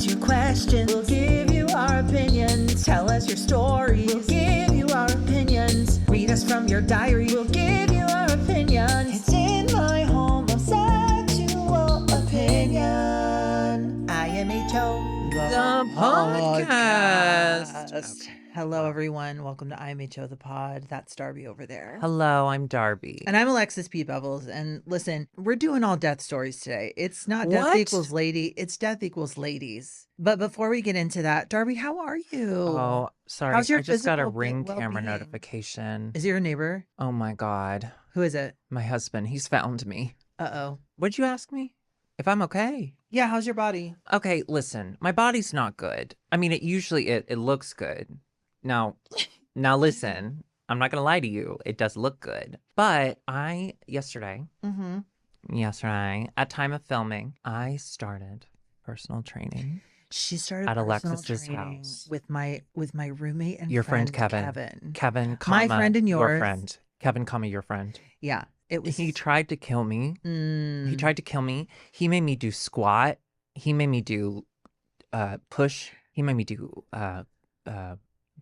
ask you questions. We'll give you our opinions. Tell us your stories. We'll give you our opinions. Read us from your diary. We'll give you our opinions. It's in my homosexual opinion. IMHO, The podcast. Okay. Hello, everyone. Welcome to IMHO the Pod. That's Darby over there. Hello, I'm Darby. And I'm Alexis P. Bevels. And listen, we're doing all death stories today. It's not death What? equals lady. It's death equals ladies. But before we get into that, Darby, how are you? Oh, sorry. How's your I just got a physical Ring camera well-being? notification. Is it your neighbor? Oh my God. Who is it? My husband. He's found me. Uh-oh. What'd you ask me? If I'm okay. Yeah, how's your body? Okay, listen. My body's not good. I mean, it looks good. Now listen. I'm not gonna lie to you. It does look good. But yesterday, at time of filming, I started personal training. She started at personal Alexis's training house with my Roommate and Your friend Kevin. Kevin, My friend and your yours. friend. Kevin, your friend. Yeah, it was. He tried to kill me. He tried to kill me. He made me do squat. He made me do push. He made me do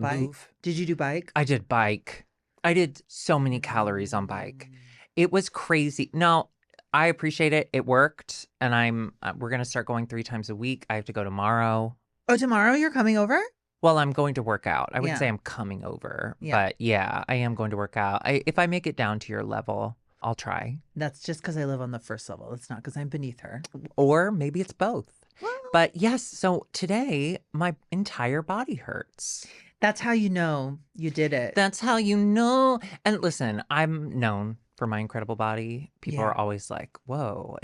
Bike. move. Did you do bike? I did bike. I did so many calories on bike. It was crazy. No, I appreciate it. It worked, and we're gonna start going 3 times a week. I have to go tomorrow. Oh, tomorrow you're coming over? Well, I'm going to work out. I wouldn't Yeah. say I'm coming over, Yeah. but yeah, I am going to work out. If I make it down to your level, I'll try. That's just because I live on the first level. It's not because I'm beneath her. Or maybe it's both. Well, But yes, so today my entire body hurts. that's how you know you did it. That's how you know. And listen, I'm known for my incredible body. People Yeah. are always like, whoa,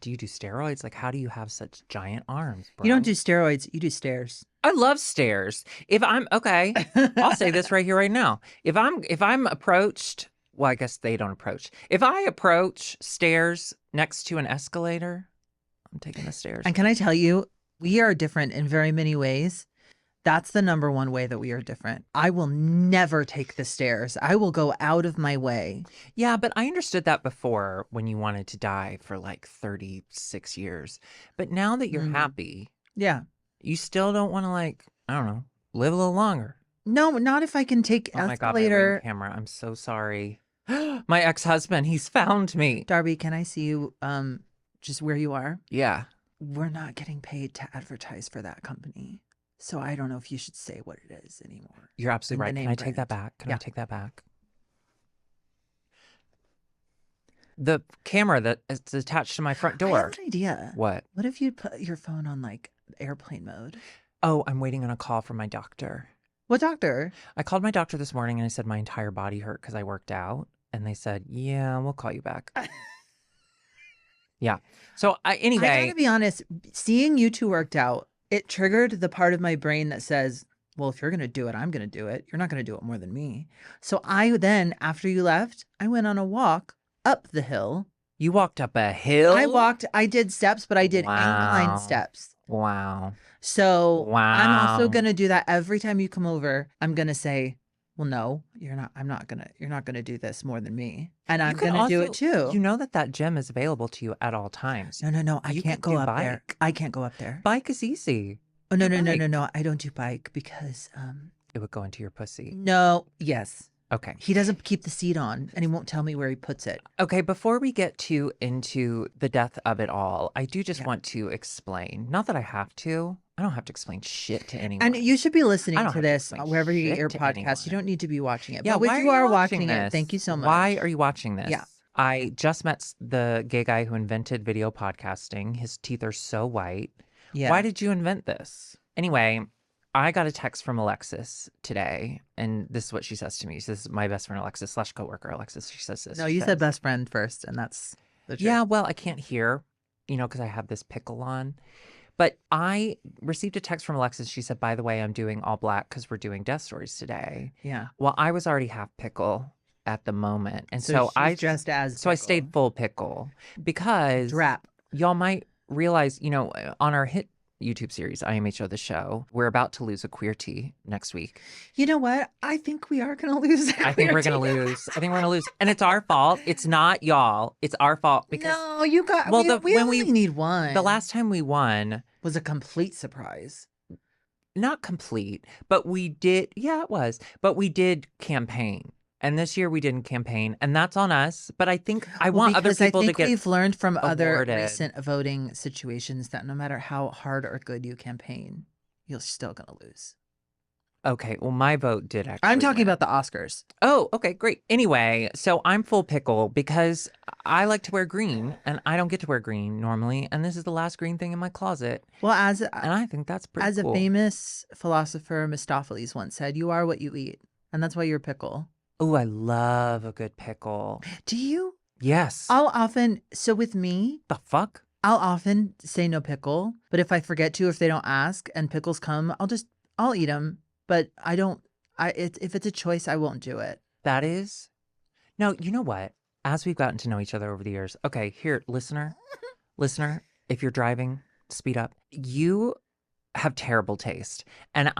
do you do steroids? Like, how do you have such giant arms, bro? You don't do steroids. You do stairs. I love stairs. If I'm okay, I'll say this right here, right now. If I'm approached, well, I guess they don't approach. If I approach stairs next to an escalator, I'm taking the stairs. And can I tell you, we are different in very many ways. That's the number one way that we are different. I will never take the stairs. I will go out of my way. Yeah, but I understood that before when you wanted to die for like 36 years. But now that you're happy, Yeah. you still don't want to, like, I don't know, live a little longer. No, not if I can take Oh my God, my escalator. Ring camera. I'm so sorry. My ex-husband, he's found me. Darby, can I see you just where you are? Yeah. We're not getting paid to advertise for that company. So I don't know if you should say what it is anymore. You're absolutely right. And the Can I name take that brand. back? Can Yeah. I take that back? The camera that is attached to my front I door. have an idea. What? What if you put your phone on like airplane mode? Oh, I'm waiting on a call from my doctor. What doctor? I called my doctor this morning and I said my entire body hurt because I worked out. And they said, yeah, we'll call you back. Yeah. So I anyway, gotta be honest, seeing you two worked out, it triggered the part of my brain that says, well, if you're gonna do it, I'm gonna do it. You're not gonna do it more than me. So I then, after you left, I went on a walk up the hill. you walked up a hill. I did steps, but I did incline Wow. steps. Wow. So I'm also Wow. gonna do that every time you come over. I'm gonna say, well, no, you're not gonna do this more than me. And I'm You can gonna do it also- too. You know that gym is available to you at all times. No. I You can't could go do up there. bike. I can't go up there. Bike is easy. Oh, no. do bike. No. I don't do bike because, It would go into your pussy. no, yes. Okay. He doesn't keep the seat on and he won't tell me where he puts it. Okay, before we get into the death of it all, I do just Yeah. want to explain. Not that I have to. I don't have to explain shit to anyone. And you should be listening I don't to have to this explain wherever you get shit your to podcast. anyone. You don't need to be watching it. Yeah, But why if you are watching it, this? thank you so much. Why are you watching this? Yeah. I just met the gay guy who invented video podcasting. His teeth are so white. Yeah. Why did you invent this? Anyway, I got a text from Alexis today, and this is what she says to me. She says, my best friend Alexis / coworker Alexis. She says this. No, She you says, said best friend first, and that's the truth. yeah, well, I can't hear, because I have this pickle on. But I received a text from Alexis. She said, by the way, I'm doing all black because we're doing death stories today. Yeah. Well, I was already half pickle at the moment. And so she's I dressed as So I pickle. stayed full pickle because Drap. y'all might realize, on our hit YouTube series, IMHO the show. We're about to lose a queer tea next week. You know what? I think we are going to lose. I think we're going to lose. I think we're going to lose. And it's our fault. It's not y'all. It's our fault because No, you got. Well, we only need one. the last time we won was a complete surprise. not complete, but we did. Yeah, it was. But we did campaign. And this year we didn't campaign, and that's on us. But I think I want other people to get. We've learned from other awarded. recent voting situations that no matter how hard or good you campaign, you're still gonna lose. Okay, well, my vote did actually. I'm talking win. about the Oscars. Oh, okay, great. Anyway, so I'm full pickle because I like to wear green, and I don't get to wear green normally, and this is the last green thing in my closet, Well, and I think that's pretty as cool. a famous philosopher, Mistopheles once said, "You are what you eat," and that's why you're pickle. Oh, I love a good pickle. Do you? Yes. So with me, The fuck? I'll often say no pickle, but if I forget to, if they don't ask and pickles come, I'll eat them. But I don't. If it's a choice, I won't do it. That is. No, you know what? As we've gotten to know each other over the years, okay, here, listener, if you're driving, speed up. You have terrible taste, and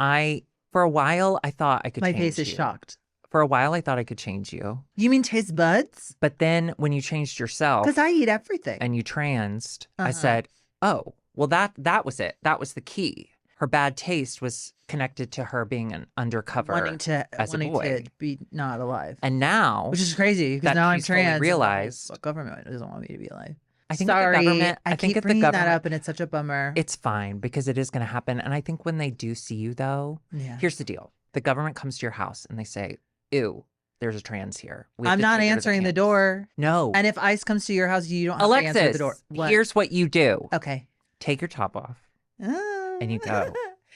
for a while, I thought I could. My change face is you. shocked. For a while, I thought I could change you, You mean taste buds? but then when you changed yourself Because I eat everything. and you transed, I Uh-huh. said, "Oh, well, that was it. That was the key." Her bad taste was connected to her being an undercover wanting to as a boy. be not alive, And now, which is crazy because that now I'm she's fully trans. realized- the government doesn't want me to be alive. I think Sorry, the government. I think keep if the bringing that government, up, and it's such a bummer. it's fine because it is going to happen. And I think when they do see you, though, Yeah. here's the deal: the government comes to your house and they say, "Ew, there's a trans here." We have I'm to not take her to answering the camp." door. No, And if ICE comes to your house, you don't have to answer Alexis, the door. What? here's what you do: Okay. take your top off, and you go.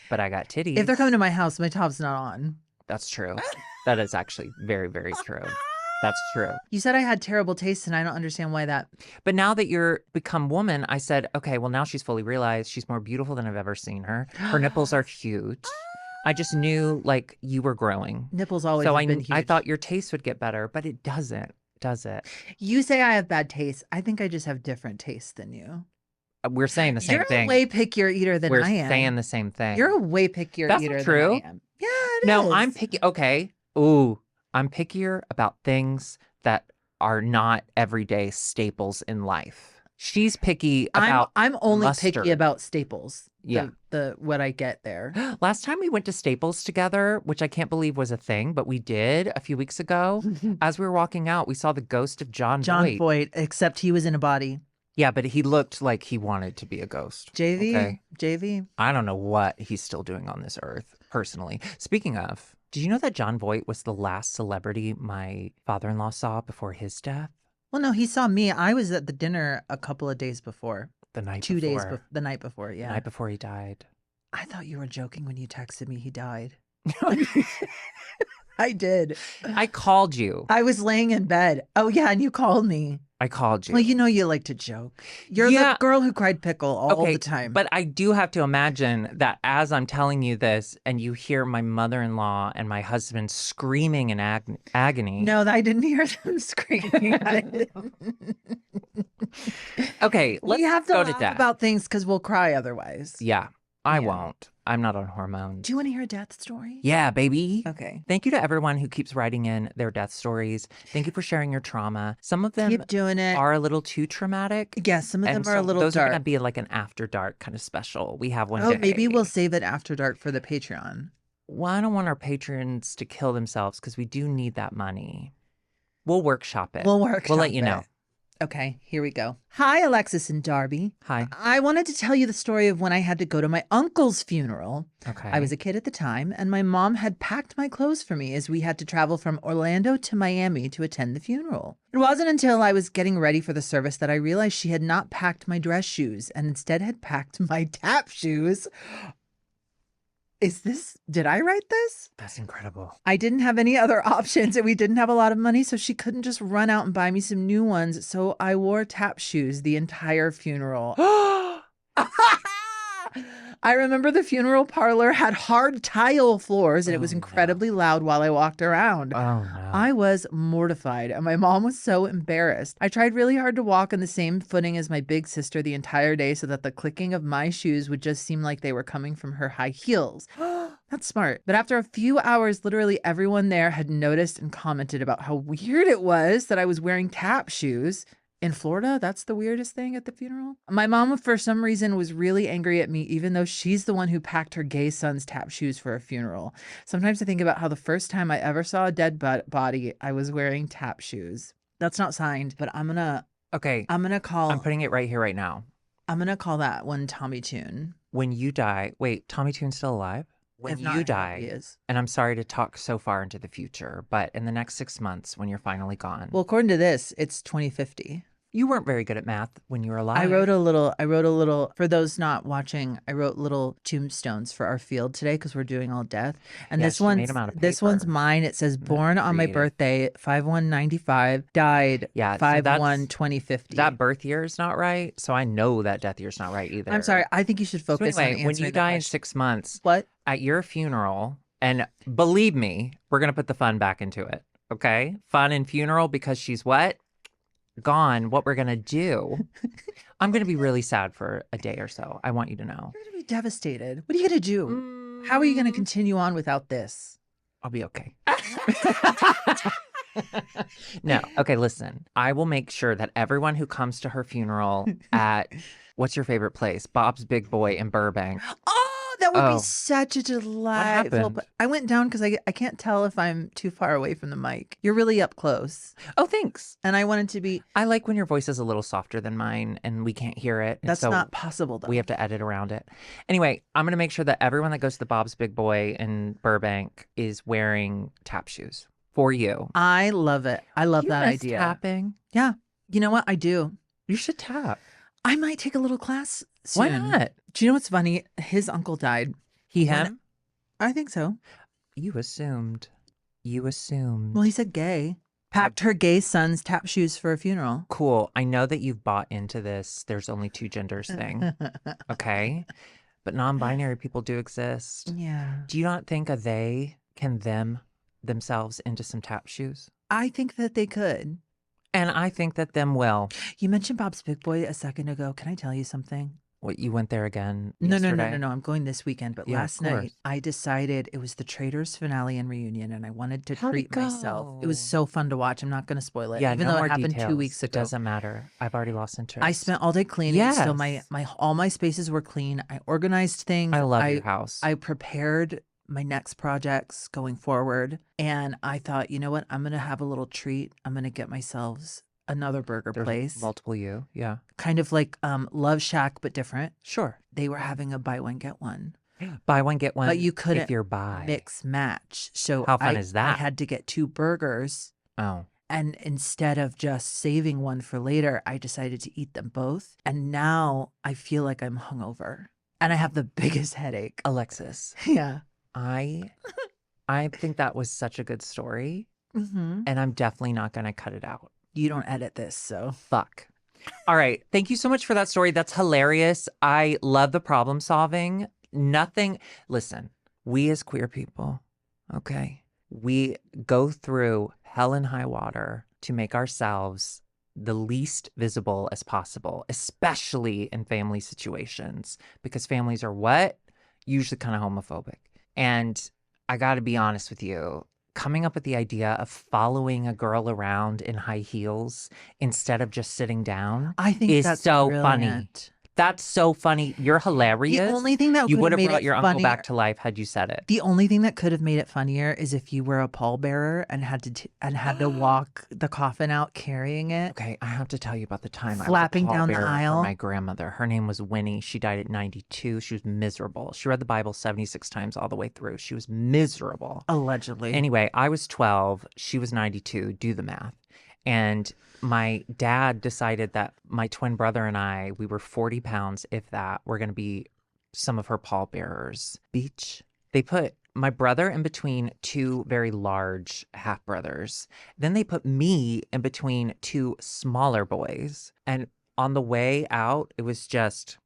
But I got titties. If they're coming to my house, my top's not on. That's true. That is actually very, very true. That's true. You said I had terrible taste, and I don't understand why that. But now that you're become woman, I said, okay, well, now she's fully realized she's more beautiful than I've ever seen her. Her nipples are huge. I just knew like you were growing. Nipples always So have been huge. I thought your taste would get better, but it doesn't, does it? You say I have bad taste. I think I just have different tastes than you. We're saying the same You're thing. a way pickier eater than We're I am. saying the same thing. You're a way pickier That's eater not true. than I am. Yeah, it No, is. I'm picky. Okay. Ooh, I'm pickier about things that are not everyday staples in life. She's picky about I'm only mustard. picky about staples. Yeah. The what I get there. Last time we went to Staples together, which I can't believe was a thing, but we did a few weeks ago. As we were walking out, we saw the ghost of John Voight. Voight, except he was in a body. Yeah, but he looked like he wanted to be a ghost. JV? Okay. JV? I don't know what he's still doing on this earth, personally. Speaking of, did you know that John Voight was the last celebrity my father-in-law saw before his death? Well, no, he saw me. I was at the dinner a couple of days before. The night 2 days before. the night before, yeah. The night before he died. I thought you were joking when you texted me he died. I did. I called you. I was laying in bed. Oh, yeah, and you called me. I called you. Well, you know you like to joke. You're Yeah. the girl who cried pickle all the time. But I do have to imagine that as I'm telling you this and you hear my mother-in-law and my husband screaming in agony. No, I didn't hear them screaming. Okay, let's we have to go laugh to death. about things because we'll cry otherwise. Yeah, I Yeah. won't. I'm not on hormones. Do you want to hear a death story? Yeah, baby. Okay. Thank you to everyone who keeps writing in their death stories. Thank you for sharing your trauma. Some of them Keep doing it. are a little too traumatic. Yes, some of them And are a so little those dark. are going to be like an after dark kind of special. We have one Oh, day. maybe we'll save it after dark for the Patreon. Well, I don't want our patrons to kill themselves because we do need that money. We'll workshop it. We'll work. We'll let you know. Okay, here we go. Hi, Alexis and Darby. Hi. I wanted to tell you the story of when I had to go to my uncle's funeral. Okay. I was a kid at the time, and my mom had packed my clothes for me as we had to travel from Orlando to Miami to attend the funeral. It wasn't until I was getting ready for the service that I realized she had not packed my dress shoes and instead had packed my tap shoes. Did I write this? That's incredible. I didn't have any other options and we didn't have a lot of money, so she couldn't just run out and buy me some new ones. So I wore tap shoes the entire funeral. I remember the funeral parlor had hard tile floors and it was incredibly loud while I walked around. Oh, no. I was mortified and my mom was so embarrassed. I tried really hard to walk on the same footing as my big sister the entire day so that the clicking of my shoes would just seem like they were coming from her high heels. That's smart. But after a few hours, literally everyone there had noticed and commented about how weird it was that I was wearing tap shoes. In Florida, that's the weirdest thing at the funeral. My mom, for some reason, was really angry at me, even though she's the one who packed her gay son's tap shoes for a funeral. Sometimes I think about how the first time I ever saw a dead body, I was wearing tap shoes. That's not signed, but I'm gonna call. I'm putting it right here, right now. I'm gonna call that one Tommy Tune. When you die, wait, Tommy Tune's still alive? When If not, you he die, is. and I'm sorry to talk so far into the future, but in the next 6 months, when you're finally gone. Well, according to this, it's 2050. You weren't very good at math when you were alive. I wrote a little, for those not watching, I wrote little tombstones for our field today because we're doing all death. And Yes, you made 'em out of this one's paper. mine. It says born on my creative. birthday, 5/1/95, died Yeah, so that's- 5/1/2050. That birth year is not right, so I know that death year's not right either. I'm sorry. I think you should So focus anyway, on when answering you the die in question. 6 months, What? at your funeral, and believe me, we're going to put the fun back into it, okay? Fun and funeral because she's what? Gone. What we're going to do. I'm going to be really sad for a day or so. I want you to know. You're going to be devastated. What are you going to do? How are you going to continue on without this? I'll be okay. No. Okay, listen. I will make sure that everyone who comes to her funeral at, what's your favorite place? Bob's Big Boy in Burbank. Oh, that would Oh. be such a delightful. happened? I went down because I can't tell if I'm too far away from the mic. You're really up close. Oh, thanks. And I wanted to be. I like when your voice is a little softer than mine and we can't hear it. and That's so not possible, though. we have to edit around it. Anyway, I'm going to make sure that everyone that goes to Bob's Big Boy in Burbank is wearing tap shoes for you. I love it. I love You that miss idea. Tapping. Yeah. You know what? I do. You should tap. I might take a little class soon. Why not? Do you know what's funny? His uncle died. Him? I think so. You assumed. You assumed. Well, he said gay. Packed her gay son's tap shoes for a funeral. Cool. I know that you've bought into this there's only two genders thing. Okay. But non-binary people do exist. Yeah. Do you not think a they can themselves into some tap shoes? I think that they could. And I think that them will. You mentioned Bob's Big Boy a second ago. Can I tell you something? What, you went there again No. yesterday? I'm going this weekend. But Yeah, of last night, course. I decided it was the Traitors finale and reunion, and I wanted to How'd it treat myself. It was go? so fun to watch. I'm not going to spoil it, Yeah, even no though more it happened details. 2 weeks It ago. doesn't matter. I've already lost interest. I spent all day cleaning, so Yes. all my spaces were clean. I organized things. I love your house. I prepared my next projects going forward, and I thought, you know what? I'm going to have a little treat. I'm going to get myself another burger There's place, multiple you. Yeah. kind of like Love Shack, but different. Sure. They were having a buy one get one, Buy one, get one. but you couldn't if you're bi. mix match. So How fun I- is that? I had to get 2 burgers. Oh. And instead of just saving one for later, I decided to eat them both. And now I feel like I'm hungover and I have the biggest headache. Alexis, Yeah. I think that was such a good story, Mm-hmm. and I'm definitely not going to cut it out. You don't edit this, so. Fuck. All right. Thank you so much for that story. That's hilarious. I love the problem solving. Listen, we as queer people, okay, we go through hell and high water to make ourselves the least visible as possible, especially in family situations, because families are what? Usually kind of homophobic. And I got to be honest with you, coming up with the idea of following a girl around in high heels instead of just sitting down I think is that's so funny. brilliant. That's so funny. You're hilarious. The only thing that you could would have have made brought it your uncle funnier, back to life had you said it. the only thing that could have made it funnier is if you were a pallbearer and had to walk the coffin out carrying it. Okay, I have to tell you about the time Flapping I was a down the pallbearer aisle. for my grandmother. Her name was Winnie. She died at 92. She was miserable. She read the Bible 76 times all the way through. She was miserable. Allegedly. Anyway, I was 12. She was 92. Do the math. And my dad decided that my twin brother and I, we were 40 pounds, if that, were going to be some of her pallbearers. Beach. They put my brother in between 2 very large half brothers. Then they put me in between 2 smaller boys. And on the way out, it was just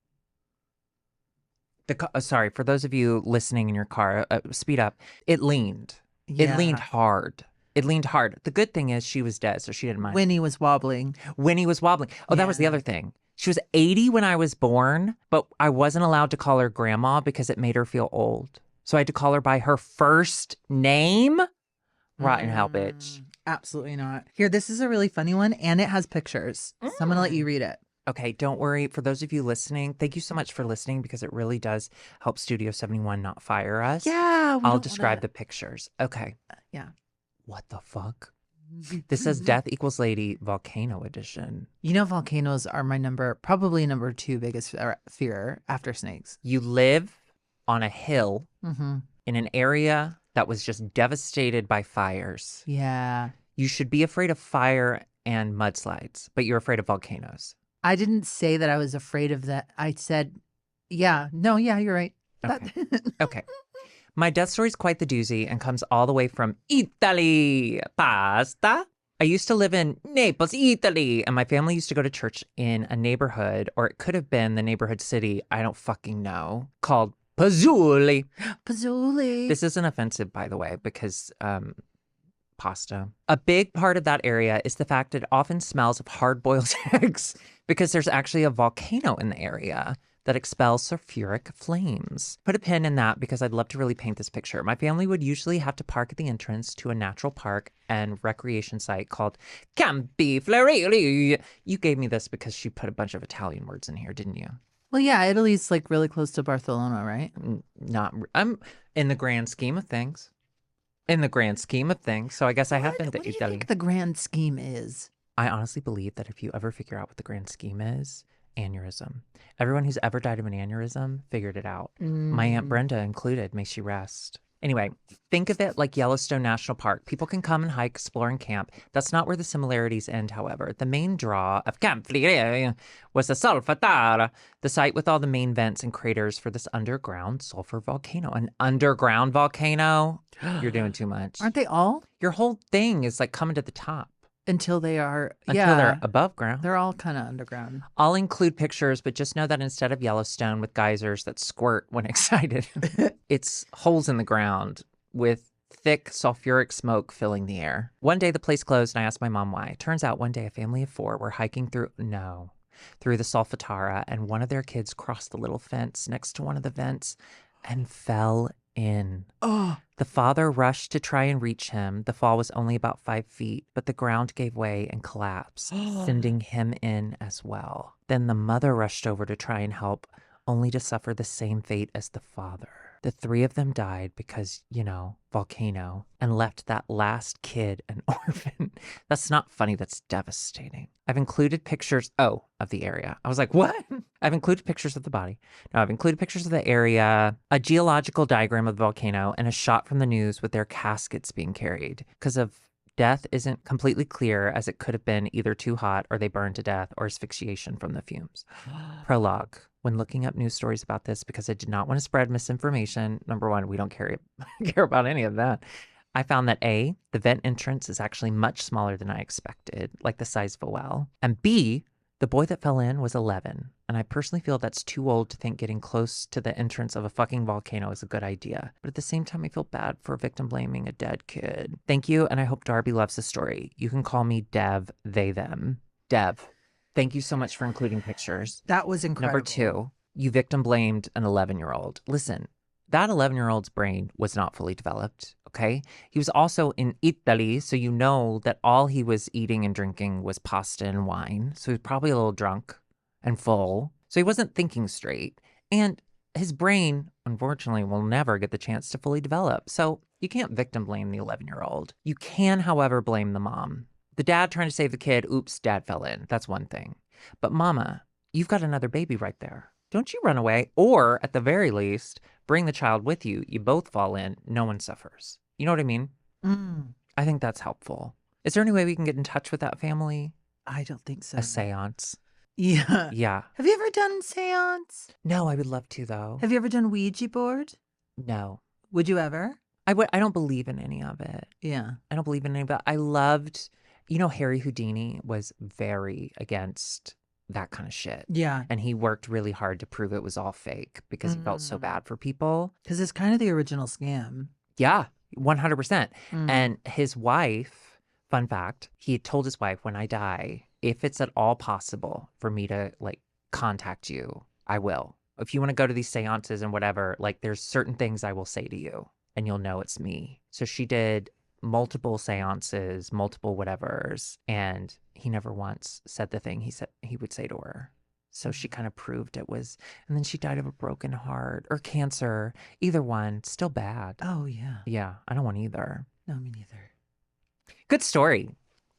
Sorry, for those of you listening in your car, speed up. It leaned. It leaned hard. It leaned hard. The good thing is she was dead, so she didn't mind. Winnie was wobbling. Winnie was wobbling. Oh, that was the other thing. She was 80 when I was born, but I wasn't allowed to call her grandma because it made her feel old. So I had to call her by her first name. Rotten hell, bitch. Absolutely not. Here, this is a really funny one, and it has pictures. So I'm going to let you read it. Okay, don't worry. For those of you listening, thank you so much for listening because it really does help Studio 71 not fire us. Yeah. I'll describe the pictures. Okay. Yeah. What the fuck? This says Death Equals Lady Volcano Edition. You know, volcanoes are my probably number 2 biggest fear after snakes. You live on a hill Mm-hmm. in an area that was just devastated by fires. Yeah. You should be afraid of fire and mudslides, but you're afraid of volcanoes. I didn't say that I was afraid of that. I said, yeah. No, yeah, you're right. Okay. Okay. My death story is quite the doozy and comes all the way from Italy. Pasta. I used to live in Naples, Italy, and my family used to go to church in a neighborhood, or it could have been the neighborhood city, I don't fucking know, called Pazzuli. Pazzuli. This isn't offensive, by the way, because pasta. A big part of that area is the fact it often smells of hard-boiled eggs because there's actually a volcano in the area that expels sulfuric flames. Put a pin in that because I'd love to really paint this picture. My family would usually have to park at the entrance to a natural park and recreation site called Campi Flegrei. You gave me this because she put a bunch of Italian words in here, didn't you? Well, yeah, Italy's like really close to Barcelona, right? I'm in the grand scheme of things. In the grand scheme of things. So I guess I have been to What do you Italy. think the grand scheme is? I honestly believe that if you ever figure out what the grand scheme is, aneurysm. Everyone who's ever died of an aneurysm figured it out. My Aunt Brenda included. May she rest. Anyway, think of it like Yellowstone National Park. People can come and hike, explore, and camp. That's not where the similarities end, however. The main draw of Camp Flegrei was the Solfatara, the site with all the main vents and craters for this underground sulfur volcano. An underground volcano? You're doing too much. Aren't they all? Your whole thing is like coming to the top. Until they are, Until they're above ground. They're all kind of underground. I'll include pictures, but just know that instead of Yellowstone with geysers that squirt when excited, it's holes in the ground with thick sulfuric smoke filling the air. One day the place closed and I asked my mom why. Turns out one day a family of 4 were hiking through the Solfatara, and one of their kids crossed the little fence next to one of the vents and fell in. Oh. The father rushed to try and reach him. The fall was only about 5 feet, but the ground gave way and collapsed, sending him in as well. Then the mother rushed over to try and help, only to suffer the same fate as the father. The 3 of them died because, volcano, and left that last kid an orphan. That's not funny. That's devastating. I've included pictures, of the area. I was like, what? I've included pictures of the body. No, I've included pictures of the area, a geological diagram of the volcano, and a shot from the news with their caskets being carried. Because of death isn't completely clear, as it could have been either too hot or they burned to death or asphyxiation from the fumes. Prologue. When looking up news stories about this, because I did not want to spread misinformation, number one, we don't care about any of that. I found that A, the vent entrance is actually much smaller than I expected, like the size of a well. And B, the boy that fell in was 11. And I personally feel that's too old to think getting close to the entrance of a fucking volcano is a good idea. But at the same time, I feel bad for victim blaming a dead kid. Thank you, and I hope Darby loves the story. You can call me Dev, they, them. Dev. Thank you so much for including pictures. That was incredible. Number 2, you victim blamed an 11-year-old. Listen, that 11-year-old's brain was not fully developed, okay? He was also in Italy, so you know that all he was eating and drinking was pasta and wine. So he was probably a little drunk and full. So he wasn't thinking straight. And his brain, unfortunately, will never get the chance to fully develop. So you can't victim blame the 11-year-old. You can, however, blame the mom. The dad trying to save the kid, oops, dad fell in. That's one thing. But mama, you've got another baby right there. Don't you run away, or at the very least, bring the child with you. You both fall in, no one suffers. You know what I mean? I think that's helpful. Is there any way we can get in touch with that family? I don't think so. A seance. Yeah. Yeah. Have you ever done seance? No, I would love to, though. Have you ever done Ouija board? No. Would you ever? I don't believe in any of it. Yeah. I don't believe in any of it. I loved, Harry Houdini was very against that kind of shit. Yeah. And he worked really hard to prove it was all fake because he felt so bad for people. Because it's kind of the original scam. Yeah, 100%. Mm. And his wife, fun fact, he had told his wife, when I die, if it's at all possible for me to like contact you, I will. If you want to go to these seances and whatever, like there's certain things I will say to you and you'll know it's me. So she did multiple seances, multiple whatevers, and he never once said the thing he said he would say to her. So she kind of proved it was, and then she died of a broken heart or cancer. Either one, still bad. Oh, yeah. Yeah, I don't want either. No, me neither. Good story.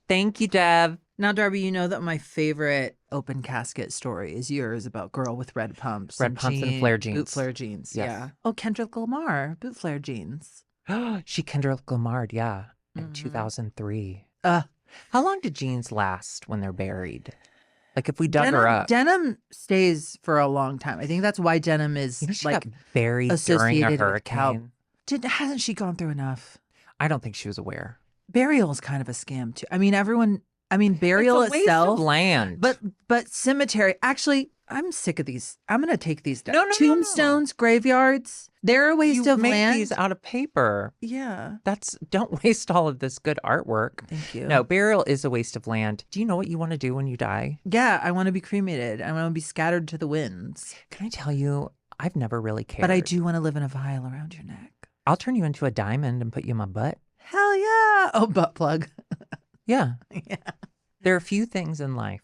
Thank you, Dev. Now, Darby, you know that my favorite open casket story is yours about girl with red pumps. Red pumps and flare jeans. Boot flare jeans, Yes. yeah. Oh, Kendrick Lamar, boot flare jeans. She Kendrick Lamar, yeah, in Mhm. 2003. Uh, How long do jeans last when they're buried? Like if we dug her up. Denim stays for a long time. I think that's why denim is You know, she like got buried during a associated with cow- hurricane. Hasn't she gone through enough? I don't think she was aware. Burial is kind of a scam too. I mean, burial it's a waste itself, of land. but cemetery. Actually, I'm sick of these. I'm gonna take these down. No. Tombstones, graveyards. They're a waste you of make land. these out of paper. Yeah. Don't waste all of this good artwork. Thank you. No, burial is a waste of land. Do you know what you want to do when you die? Yeah, I want to be cremated. I want to be scattered to the winds. Can I tell you, I've never really cared. But I do want to live in a vial around your neck. I'll turn you into a diamond and put you in my butt. Hell yeah. Oh, butt plug. Yeah. Yeah. There are a few things in life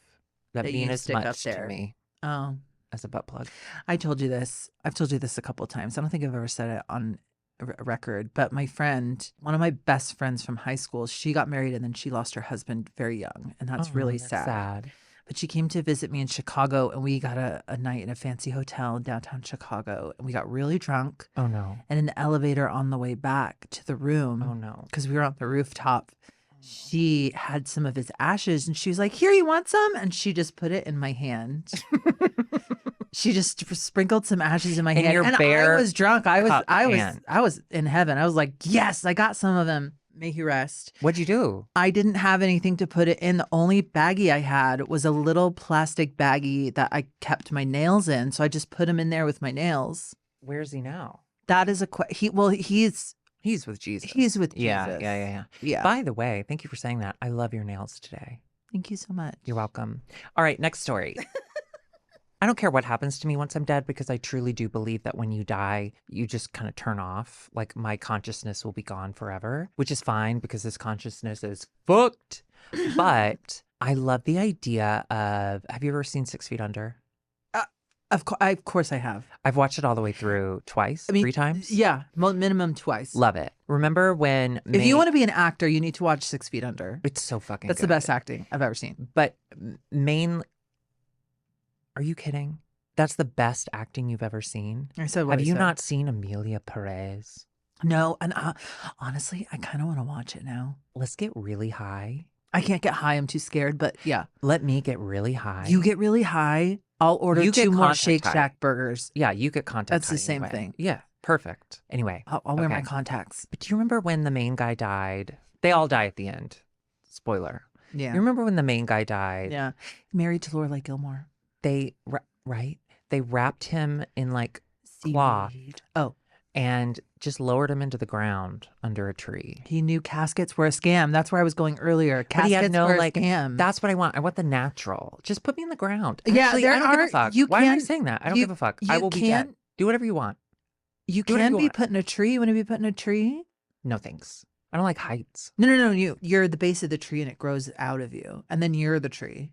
that That you mean as stick up much to there. me Oh, as a butt plug. I told you this. I've told you this a couple of times. I don't think I've ever said it on a record, but my friend, one of my best friends from high school, she got married and then she lost her husband very young. And that's really sad. But she came to visit me in Chicago and we got a night in a fancy hotel in downtown Chicago and we got really drunk Oh no. and in the elevator on the way back to the room. Oh no. Because we were on the rooftop. She had some of his ashes and she was like, "Here, you want some?" And she just put it in my hand. She just sprinkled some ashes in my In hand. your And bare I was drunk. I cup was hand. in heaven. I was like, "Yes, I got some of them. May he rest." What'd you do? I didn't have anything to put it in. The only baggie I had was a little plastic baggie that I kept my nails in. So I just put them in there with my nails. Where's he now? That is He's with Jesus. he's with Yeah, Jesus. yeah. Yeah. By the way, thank you for saying that. I love your nails today. Thank you so much. You're welcome. All right, next story. I don't care what happens to me once I'm dead because I truly do believe that when you die, you just kind of turn off. Like my consciousness will be gone forever, which is fine because this consciousness is fucked. But I love the idea of, have you ever seen 6 Feet Under? Of course I have. I've watched it all the way through twice, 3 times. Yeah, minimum twice. Love it. Remember when If you want to be an actor, you need to watch 6 Feet Under. It's so fucking That's good. the best acting I've ever seen. But are you kidding? That's the best acting you've ever seen? I said what Have I you said. not seen Amelia Perez? No, and honestly, I kind of want to watch it now. Let's get really high. I can't get high. I'm too scared. But yeah, Let me get really high. you get really high. I'll order You get 2 more contact Shake high. Shack burgers. Yeah, you get contact That's the high same anyway. thing. Yeah, perfect. Anyway, I'll wear my Okay. contacts. but do you remember when the main guy died? They all die at the end. Spoiler. Yeah. You remember when the main guy died? Yeah. Married to Lorelai Gilmore. They wrapped him in like cloth Seaweed. Oh, and just lowered him into the ground under a tree. he knew caskets were a scam. That's where I was going earlier. But Caskets he had no were like. a scam. That's what I want. I want the natural. Just put me in the ground. Yeah, Actually, there I don't give are- a fuck. you Why am I can- saying that? I don't you- give a fuck. I you will be dead. can- Do whatever you want. You do whatever can you be want. put in a tree. You want to be put in a tree? No thanks. I don't like heights. No. You're the base of the tree and it grows out of you. And then you're the tree.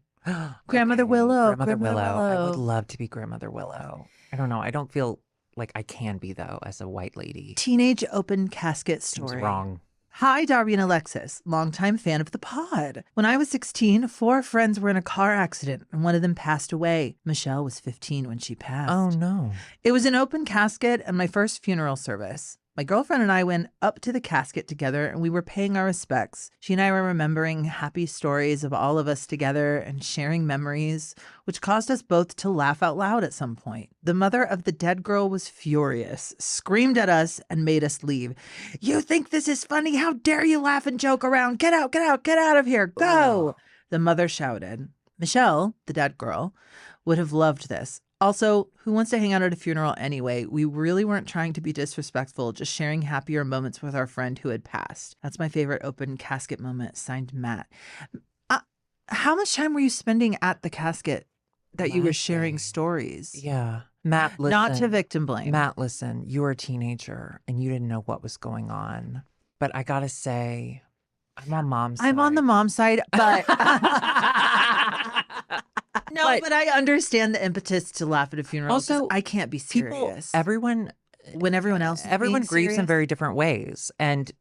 Grandmother Willow, Grandmother Grandmother Willow. I would Willow. love to be Grandmother Willow. I don't know. I don't feel like I can be though as a white lady. Teenage open casket Seems story. wrong. Hi, Darby and Alexis, longtime fan of the pod. When I was 16, 4 friends were in a car accident and one of them passed away. Michelle was 15 when she passed. Oh no. It was an open casket and my first funeral service. My girlfriend and I went up to the casket together and we were paying our respects. She and I were remembering happy stories of all of us together and sharing memories, which caused us both to laugh out loud at some point. The mother of the dead girl was furious, screamed at us, and made us leave. "You think this is funny? How dare you laugh and joke around? Get out, get out, get out of here. Go!" The mother shouted. Michelle, the dead girl, would have loved this. Also, who wants to hang out at a funeral anyway? We really weren't trying to be disrespectful, just sharing happier moments with our friend who had passed. That's my favorite open casket moment, signed Matt. How much time were you spending at the casket that you were sharing stories? Yeah. Matt, listen. Not to victim blame. Matt, listen, you were a teenager and you didn't know what was going on. But I got to say, I'm on mom's side. I'm on the mom side, but... No, but I understand the impetus to laugh at a funeral. Also, I can't be serious. Everyone grieves in very different ways. And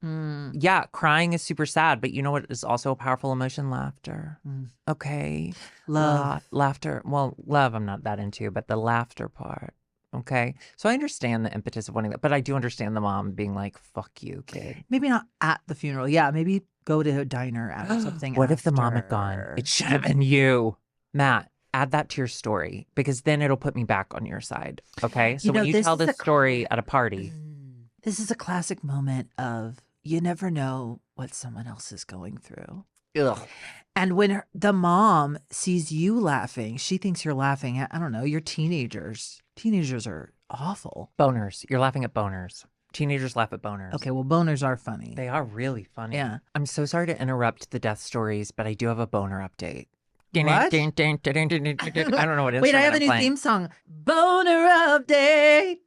yeah, crying is super sad, but you know what is also a powerful emotion? Laughter. Okay. Love. Laughter. Well, love I'm not that into, but the laughter part. Okay. So I understand the impetus of wanting that, but I do understand the mom being like, fuck you, kid. Maybe not at the funeral. Yeah, maybe go to a diner or something. What if the mom had gone? It should have been you. Matt, add that to your story because then it'll put me back on your side. Okay. So when you tell this story at a party. This is a classic moment of you never know what someone else is going through. Ugh. And when the mom sees you laughing, she thinks you're laughing at, I don't know, you're teenagers. Teenagers are awful. Boners. You're laughing at boners. Teenagers laugh at boners. Okay, well, boners are funny. They are really funny. Yeah. I'm so sorry to interrupt the death stories, but I do have a boner update. What? I don't know what it is. Wait, I have a new theme song. Boner update.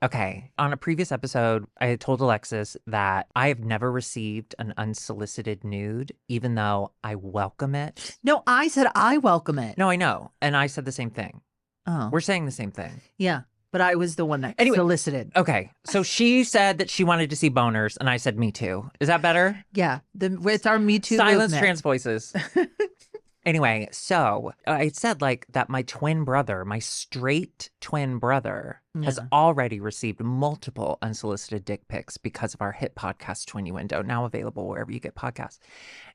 Okay. On a previous episode, I had told Alexis that I have never received an unsolicited nude, even though I welcome it. No, I said I welcome it. No, I know. And I said the same thing. Oh. We're saying the same thing. Yeah, but I was the one that solicited. Okay. So she said that she wanted to see boners, and I said me too. Is that better? Yeah. With our Me Too Silence movement. trans voices. Anyway, so I said like that my twin brother, my straight twin brother, has already received multiple unsolicited dick pics because of our hit podcast Twinny Window, now available wherever you get podcasts.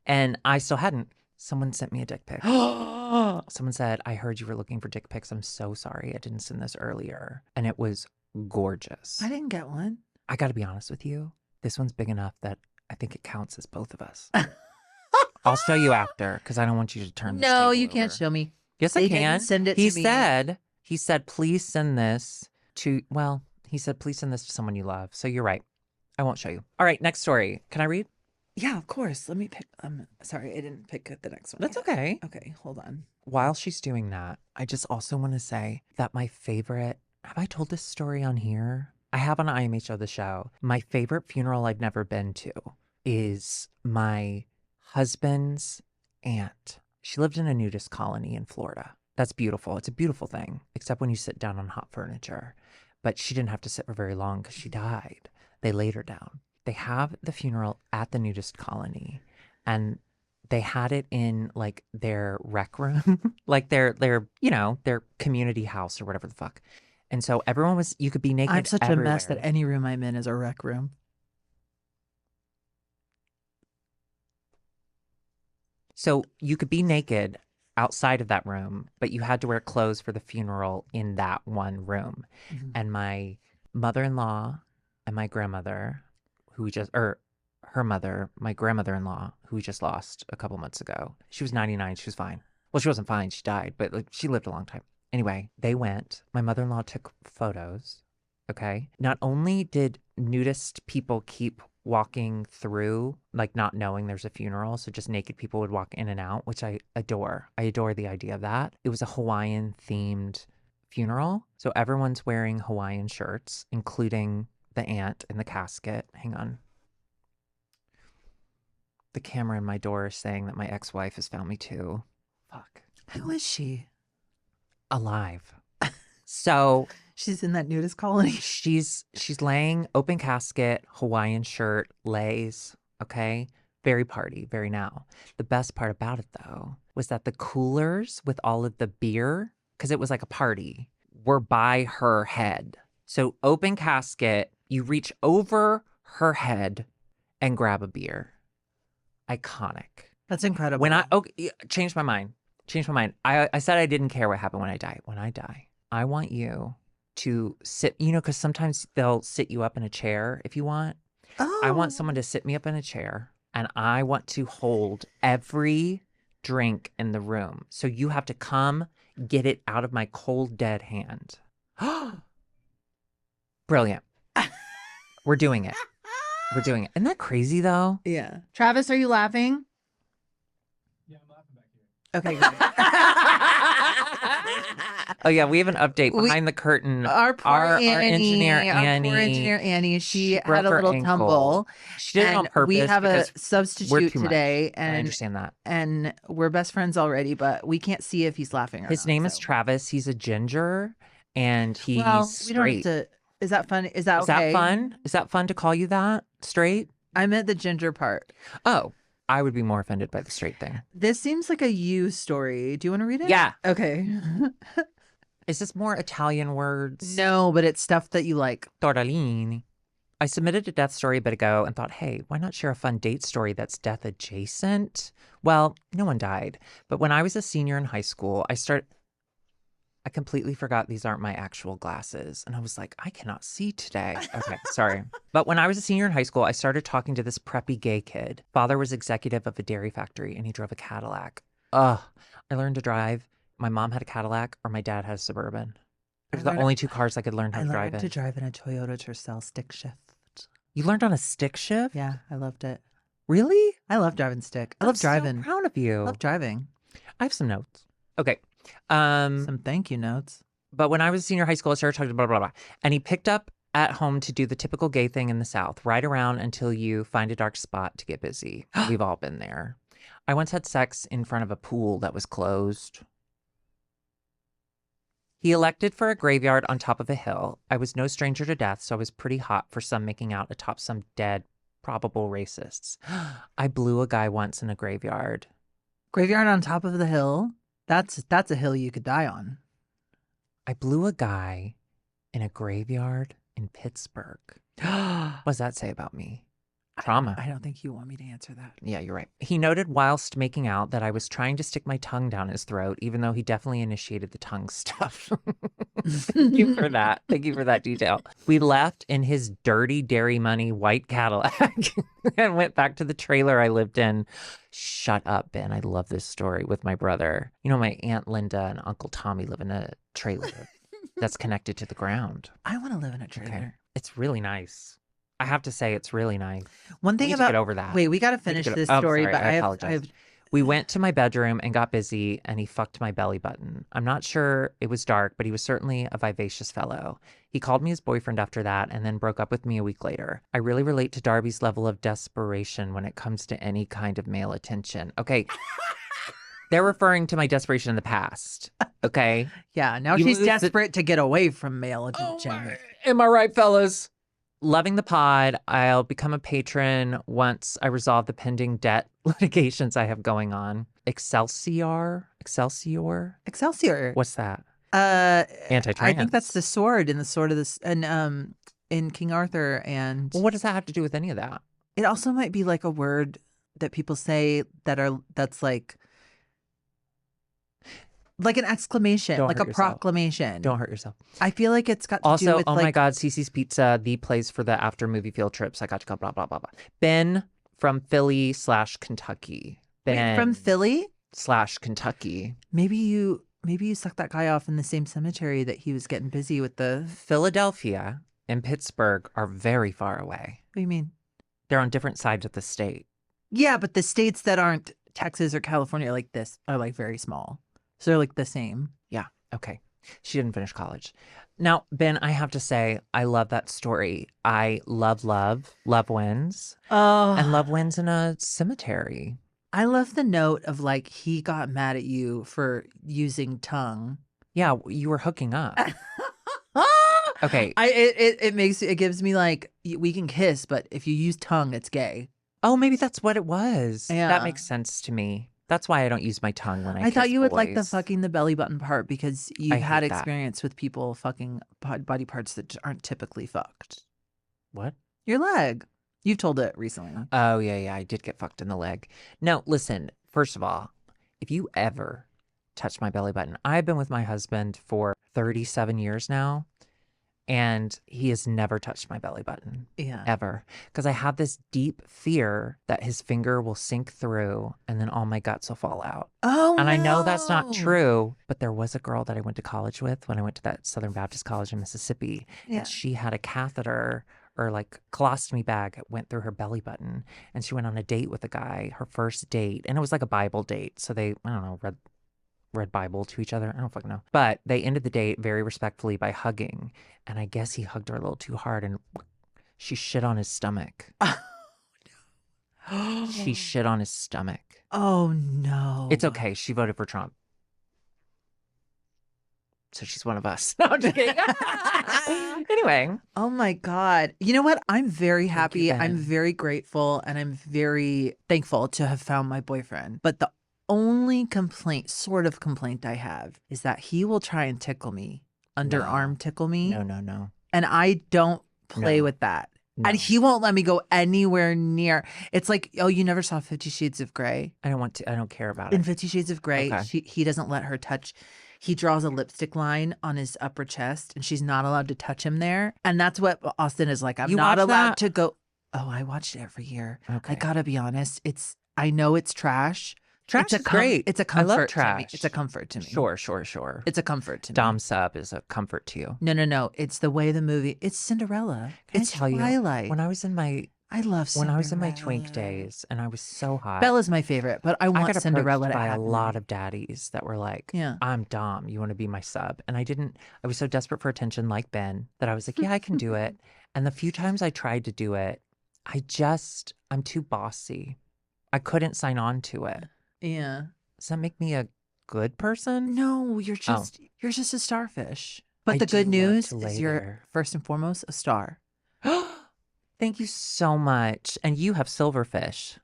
And I still hadn't. Someone sent me a dick pic. Someone said, I heard you were looking for dick pics. I'm so sorry. I didn't send this earlier. And it was gorgeous. I didn't get one. I got to be honest with you. This one's big enough that I think it counts as both of us. I'll show you after because I don't want you to turn this No, you over. can't show me. Yes, I They can. didn't send it to me. He said, please send this to, he said, please send this to someone you love. So you're right. I won't show you. All right, next story. Can I read? Yeah, of course. Let me pick. Sorry, I didn't pick the next one. That's yet. okay. Okay, hold on. While she's doing that, I just also want to say that my favorite, have I told this story on here? I have on IMHO the show. My favorite funeral I've never been to is my husband's aunt. She lived in a nudist colony in Florida. That's beautiful. It's a beautiful thing, except when you sit down on hot furniture. But she didn't have to sit for very long because she died. They laid her down. They have the funeral at the nudist colony, and they had it in like their rec room, like their community house or whatever the fuck. And so everyone was, you could be naked. I'm such everywhere. a mess that any room I'm in is a rec room. So you could be naked outside of that room, but you had to wear clothes for the funeral in that one room. Mm-hmm. And my mother-in-law and my grandmother, her mother, my grandmother-in-law, who we just lost a couple months ago. She was 99. She was fine. Well, she wasn't fine. She died, but like, she lived a long time. Anyway, they went. My mother-in-law took photos. Okay. Not only did nudist people keep walking through, like not knowing there's a funeral, so just naked people would walk in and out, which I adore. I adore the idea of that. It was a Hawaiian themed funeral. So everyone's wearing Hawaiian shirts, including the aunt in the casket. Hang on. The camera in my door is saying that my ex-wife has found me too. Fuck. Who is she? Alive. So she's in that nudist colony. She's laying open casket, Hawaiian shirt, lays, okay? Very party, very now. The best part about it though was that the coolers with all of the beer, because it was like a party, were by her head. So open casket, you reach over her head and grab a beer. Iconic. That's incredible. Changed my mind. I said I didn't care what happened when I die. When I die, I want you to sit, because sometimes they'll sit you up in a chair if you want. Oh. I want someone to sit me up in a chair, and I want to hold every drink in the room. So you have to come get it out of my cold, dead hand. Brilliant. We're doing it. We're doing it. Isn't that crazy, though? Yeah. Travis, are you laughing? Yeah, I'm laughing back here. Okay, great. Oh, yeah. We have an update behind the curtain. Our poor engineer, Annie, Annie. Our poor engineer, Annie. She broke had a her little ankle. tumble. She did it on and purpose. we have a because we're substitute too much. today. I And understand that. and we're best friends already, but we can't see if he's laughing or His not. name is so. Travis. He's a ginger, and he's Well, we straight. don't have to. Is that fun? Is that Is okay? that fun? Is that fun to call you that? Straight? I meant the ginger part. Oh, I would be more offended by the straight thing. This seems like a you story. Do you want to read it? Yeah. Okay. Is this more Italian words? No, but it's stuff that you like. Tortellini. I submitted a death story a bit ago and thought, hey, why not share a fun date story that's death adjacent? Well, no one died. But when I was a senior in high school, I completely forgot these aren't my actual glasses. And I was like, I cannot see today. Okay, sorry. But when I was a senior in high school, I started talking to this preppy gay kid. Father was executive of a dairy factory and he drove a Cadillac. Ugh. I learned to drive. My mom had a Cadillac or my dad had a Suburban. Those are the only two cars I could learn how I to drive learned in. to drive in a Toyota Tercel stick shift. You learned on a stick shift? Yeah, I loved it. Really? I love driving stick. I I'm love driving. So proud of you. I love driving. I have some notes. Okay. Some thank you notes. But when I was a senior high school, I started talking to blah, blah, blah. And he picked up at home to do the typical gay thing in the South, ride around until you find a dark spot to get busy. We've all been there. I once had sex in front of a pool that was closed. He elected for a graveyard on top of a hill. I was no stranger to death, so I was pretty hot for some making out atop some dead, probable racists. I blew a guy once in a graveyard. Graveyard on top of the hill. That's a hill you could die on. I blew a guy in a graveyard in Pittsburgh. What does that say about me? Trauma. I don't think you want me to answer that. Yeah, you're right. He noted whilst making out that I was trying to stick my tongue down his throat, even though he definitely initiated the tongue stuff. Thank you for that. Thank you for that detail. We left in his dirty Dairy Money white Cadillac and went back to the trailer I lived in. Shut up, Ben. I love this story with my brother. You know, my Aunt Linda and Uncle Tommy live in a trailer that's connected to the ground. I want to live in a trailer. Okay. It's really nice. I have to say, it's really nice. One thing We need to about get over that. Wait, we got to We finish need to this get- oh, story, sorry, but I I apologize. have We went to my bedroom and got busy, and he fucked my belly button. I'm not sure it was dark, but he was certainly a vivacious fellow. He called me his boyfriend after that and then broke up with me a week later. I really relate to Darby's level of desperation when it comes to any kind of male attention. Okay. They're referring to my desperation in the past. Okay. Yeah, now You she's lose the- desperate to get away from male attention. Am I right, fellas? Loving the pod. I'll become a patron once I resolve the pending debt litigations I have going on. Excelsior? Excelsior. What's that? Anti-trans. I Anti-trans. think that's the sword in the sword of this, and in King Arthur, and Well, what does that have to do with any of that? it also might be like a word that people say that's like an exclamation, Don't like hurt a yourself. proclamation. Don't hurt yourself. I feel like it's got to do Also, with oh like my God, Cece's Pizza, the place for the after movie field trips. I got to go, blah, blah, blah, blah. Ben from Philly/Kentucky. Wait, Ben from Philly. /Kentucky. Maybe you sucked that guy off in the same cemetery that he was getting busy with the. Philadelphia and Pittsburgh are very far away. What do you mean? They're on different sides of the state. Yeah, but the states that aren't Texas or California like this are like very small, so they're like the same. Yeah. Okay. She didn't finish college. Now, Ben, I have to say, I love that story. I love wins, Oh, and love wins in a cemetery. I love the note of like he got mad at you for using tongue. Yeah, you were hooking up. Okay. It gives me like we can kiss, but if you use tongue, it's gay. Oh, maybe that's what it was. Yeah. That makes sense to me. That's why I don't use my tongue when I I thought kiss you would like the boys. fucking the belly button part because you've I had hate that. experience with people fucking body parts that aren't typically fucked. What? Your leg. You've told it recently. Oh, yeah. I did get fucked in the leg. No, listen, first of all, if you ever touch my belly button, I've been with my husband for 37 years now. And he has never touched my belly button. Yeah. Ever. Because I have this deep fear that his finger will sink through and then all my guts will fall out. Oh, And I know that's not no. true, but there was a girl that I went to college with when I went to that Southern Baptist College in Mississippi. Yeah. And she had a catheter or like colostomy bag that went through her belly button. And she went on a date with a guy, her first date. And it was like a Bible date. So they, I don't know, read Bible to each other. I don't fucking know. But they ended the date very respectfully by hugging. And I guess he hugged her a little too hard and she shit on his stomach. She shit on his stomach. Oh, no. It's okay. She voted for Trump. So she's one of us. No, I'm just kidding. Anyway. Oh my God. You know what? I'm very happy. you, I'm Ben. very grateful and I'm very thankful to have found my boyfriend. But the only sort of complaint I have is that he will try and tickle me, underarm tickle me. No. And I don't play No. with that. No. And he won't let me go anywhere near. It's like, oh, you never saw 50 Shades of Grey? I don't want to. I don't care about In it. 50 Shades of Grey, Okay. he doesn't let her touch. He draws a lipstick line on his upper chest and she's not allowed to touch him there. And that's what Austin is like. I'm You not watch allowed that? to go. Oh, I watched it every year. Okay. I gotta be honest. I know it's trash. Trash it's is great. It's a I comfort love to me. trash. It's a comfort to me. Sure. It's a comfort to me. Dom sub is a comfort to you. No. It's the way the movie. It's Cinderella. Can I It's tell you, Twilight. when I was in my I love Cinderella. twink days and I was so hot. Bella's my favorite, but I I want got Cinderella approached to by a happen. lot of daddies that were like, Yeah. I'm Dom. You want to be my sub? And I was so desperate for attention like Ben that I was like, yeah, I can do it. And the few times I tried to do it, I'm too bossy. I couldn't sign on to it. Yeah. Does that make me a good person? No, you're just a starfish. But I the good do love news to is lay you're there. first and foremost a star. Thank you so much. And you have silverfish,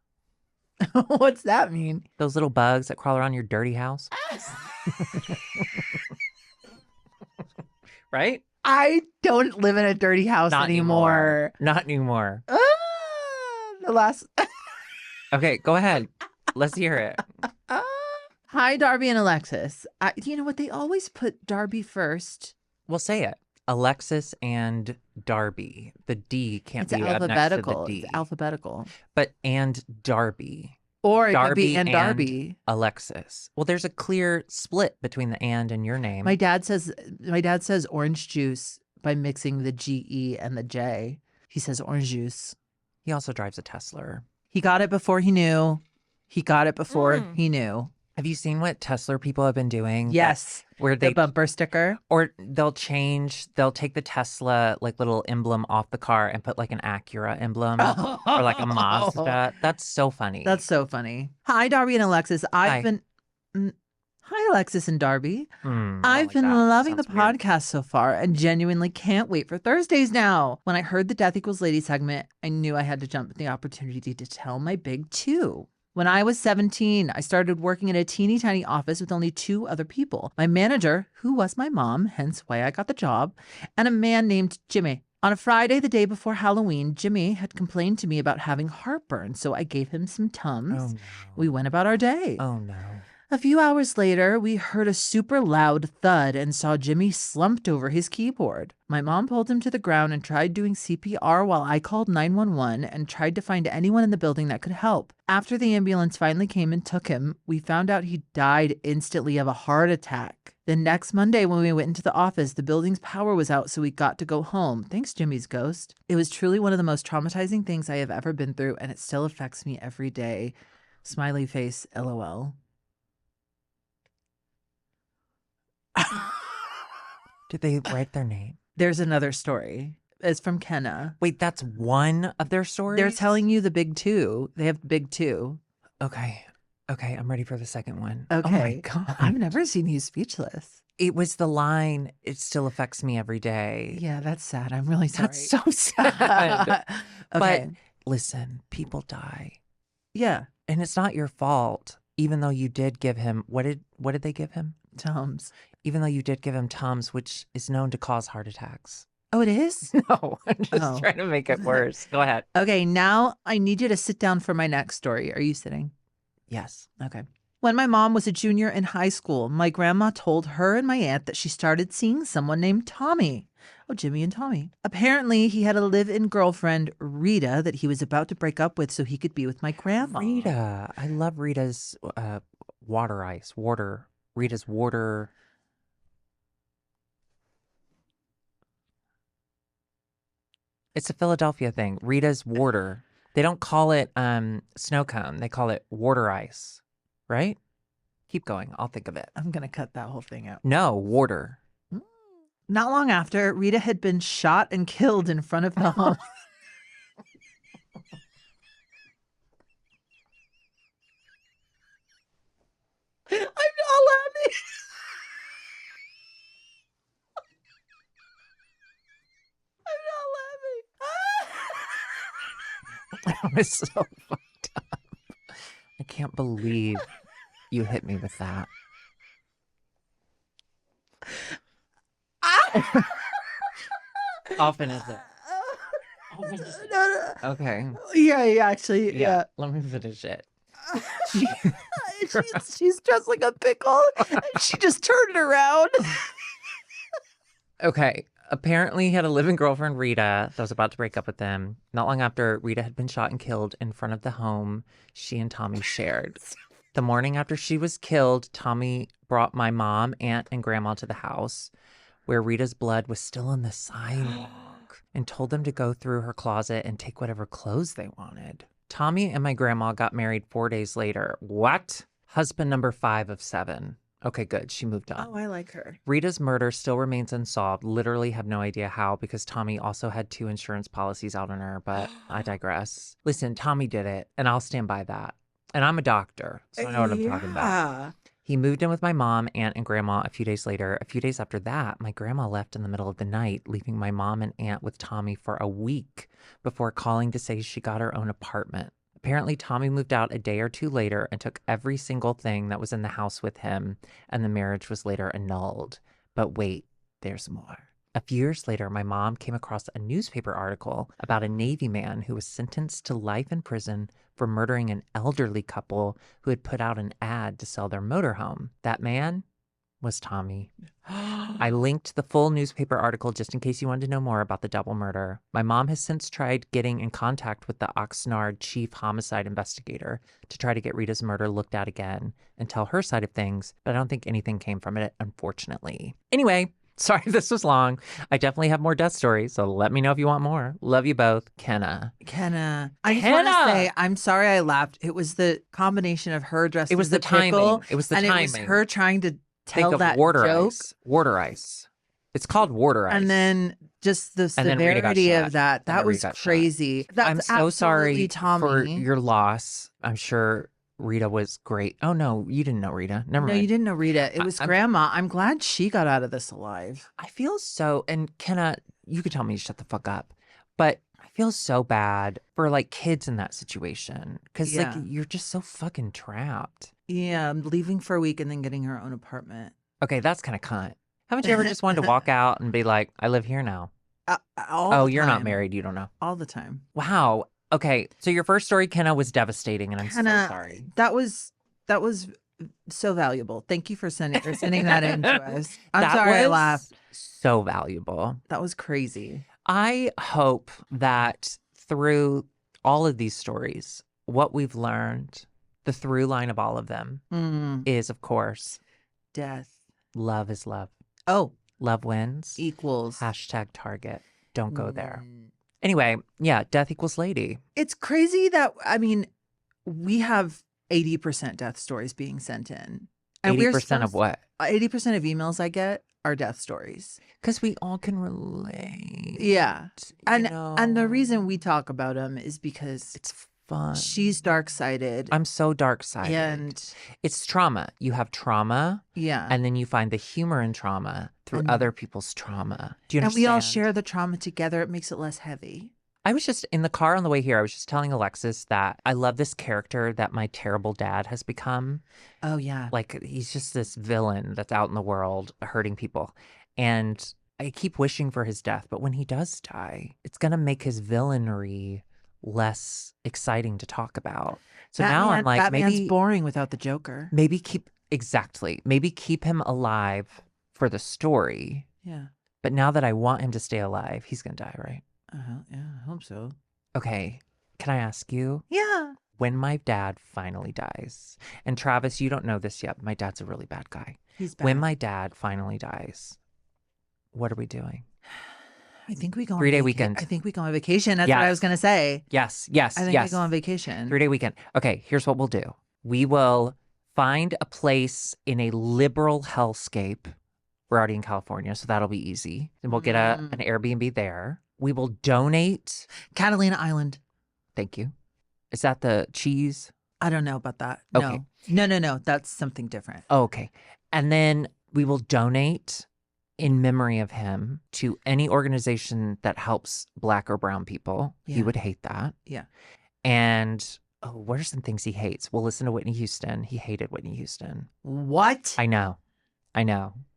What's that mean? those little bugs that crawl around your dirty house. Right? I don't live in a dirty house Not anymore. Not anymore. Ah, the last. Okay, go ahead. Let's hear it. Hi, Darby and Alexis. You know what? They always put Darby first. We'll say it. Alexis and Darby. The D can't It's be up next to the alphabetical. D. It's alphabetical. But and Darby. Or it could be Darby and and Darby. Alexis. Well, there's a clear split between the and your name. My dad says orange juice by mixing the G-E and the J. He says orange juice. He also drives a Tesla. He got it before he knew. He got it before Mm. he knew. Have you seen what Tesla people have been doing? Yes. Where The they bumper sticker. or they'll take the Tesla like little emblem off the car and put like an Acura emblem or like a Mazda. That's so funny. That's so funny. Hi, Darby and Alexis. Hi, Alexis and Darby. I don't I've like been that. loving the Sounds weird. podcast so far and genuinely can't wait for Thursdays now. When I heard the Death Equals Lady segment, I knew I had to jump at the opportunity to tell my big two. When I was 17, I started working in a teeny tiny office with only 2 other people. My manager, who was my mom, hence why I got the job, and a man named Jimmy. On a Friday, the day before Halloween, Jimmy had complained to me about having heartburn, so I gave him some Tums. Oh no. We went about our day. Oh no. A few hours later, we heard a super loud thud and saw Jimmy slumped over his keyboard. My mom pulled him to the ground and tried doing CPR while I called 911 and tried to find anyone in the building that could help. After the ambulance finally came and took him, we found out he died instantly of a heart attack. The next Monday when we went into the office, the building's power was out, so we got to go home. Thanks, Jimmy's ghost. It was truly one of the most traumatizing things I have ever been through, and it still affects me every day. Smiley face, LOL. Did they write their name? There's another story. It's from Kenna. Wait, that's one of their stories? They're telling you the big 2. They have big 2. Okay. Okay, I'm ready for the second one. Okay. Oh my God. I've never seen you speechless. It was the line, it still affects me every day. Yeah, that's sad. I'm really sorry. That's so sad. Okay. But listen, people die. Yeah. And it's not your fault, even though you did give him, what did they give him? Tums. Even though you did give him Tums, which is known to cause heart attacks. Oh, it is? No, I'm just Oh. trying to make it worse. Go ahead. Okay, now I need you to sit down for my next story. Are you sitting? Yes. Okay. When my mom was a junior in high school, my grandma told her and my aunt that she started seeing someone named Tommy. Oh, Jimmy and Tommy. Apparently, he had a live-in girlfriend, Rita, that he was about to break up with so he could be with my grandma. Rita. I love Rita's water ice. Rita's water. It's a Philadelphia thing. Rita's water. They don't call it snow cone. They call it water ice. Right? Keep going. I'll think of it. I'm going to cut that whole thing out. No, water. Not long after, Rita had been shot and killed in front of the home. I'm not laughing. I'm not laughing. That was so fucked up. I can't believe you hit me with that. Often is it? No. Okay. Yeah, actually, yeah. Let me finish it. She's dressed like a pickle, and she just turned it around. Okay. Apparently, he had a living girlfriend, Rita, that was about to break up with him. Not long after, Rita had been shot and killed in front of the home she and Tommy shared. The morning after she was killed, Tommy brought my mom, aunt, and grandma to the house where Rita's blood was still on the sidewalk and told them to go through her closet and take whatever clothes they wanted. Tommy and my grandma got married 4 days later. What? Husband number 5 of 7. Okay, good. She moved on. Oh, I like her. Rita's murder still remains unsolved. Literally have no idea how, because Tommy also had 2 insurance policies out on her, but I digress. Listen, Tommy did it, and I'll stand by that. And I'm a doctor, so I know what I'm talking about. He moved in with my mom, aunt, and grandma a few days later. A few days after that, my grandma left in the middle of the night, leaving my mom and aunt with Tommy for a week before calling to say she got her own apartment. Apparently, Tommy moved out a day or 2 later and took every single thing that was in the house with him, and the marriage was later annulled. But wait, there's more. A few years later, my mom came across a newspaper article about a Navy man who was sentenced to life in prison for murdering an elderly couple who had put out an ad to sell their motorhome. That man was Tommy. I linked the full newspaper article just in case you wanted to know more about the double murder. My mom has since tried getting in contact with the Oxnard chief homicide investigator to try to get Rita's murder looked at again and tell her side of things, but I don't think anything came from it, unfortunately. Anyway, sorry this was long. I definitely have more death stories, so let me know if you want more. Love you both. Kenna. I just want to say, I'm sorry I laughed. It was the combination of her dressed It was as the a pickle, timing. It was the and timing. it was her trying to Think tell of that water joke. ice. Water ice. It's called water ice. And then just the And then Rita got severity shot. of that. And then That was Rita got shot. crazy. That's I'm so sorry absolutely Tommy. for your loss. I'm sure Rita was great. Oh, no, you didn't know Rita. Never No, mind. you didn't know Rita. It was I'm- Grandma. I'm glad she got out of this alive. I feel so, and Kenna, you could tell me to shut the fuck up, but I feel so bad for like kids in that situation because Yeah. like you're just so fucking trapped. Yeah, leaving for a week and then getting her own apartment. Okay, that's kind of cunt. Haven't you ever just wanted to walk out and be like, I live here now? All the You're not time. married. You don't know. All the time. Wow. Okay, so your first story, Kenna, was devastating, and I'm so Kenna, sorry. That was so valuable. Thank you for sending that in to us. I'm That sorry I was laughed. So valuable. That was crazy. I hope that through all of these stories, what we've learned, the through line of all of them is, of course, Death. love is love. Oh, Love wins. equals. Hashtag Target. Don't go there. Anyway, yeah, death equals lady. It's crazy that, I mean, we have 80% death stories being sent in. And 80% of what? 80% of emails I get are death stories. Because we all can relate. Yeah. And the know. reason we talk about them is because It's fun. she's dark-sided. I'm so dark-sided. And It's trauma. You have trauma, yeah. and then you find the humor in trauma through And- other people's trauma. Do you understand? And we all share the trauma together. It makes it less heavy. I was just in the car on the way here. I was just telling Alexis that I love this character that my terrible dad has become. Oh, yeah. Like, he's just this villain that's out in the world hurting people. And I keep wishing for his death. But when he does die, it's going to make his villainy less exciting to talk about. So now I'm like, Batman's maybe boring without the Joker. maybe keep him alive for the story. Yeah. But now that I want him to stay alive, he's going to die, right? Yeah, I hope so. Okay. Can I ask you? Yeah. When my dad finally dies, and Travis, you don't know this yet, but my dad's a really bad guy. He's bad. When my dad finally dies, what are we doing? I think we go on 3-day weekend. I think we go on vacation. That's what I was going to say. Yes. I think we go on vacation. 3-day weekend. Okay, here's what we'll do. We will find a place in a liberal hellscape. We're already in California, so that'll be easy. And we'll get an Airbnb there. We will donate. Catalina Island. Thank you. Is that the cheese? I don't know about that. Okay. No. That's something different. Oh, okay. And then we will donate in memory of him to any organization that helps Black or brown people. Yeah. He would hate that. Yeah. And what are some things he hates? We'll listen to Whitney Houston. He hated Whitney Houston. What? I know.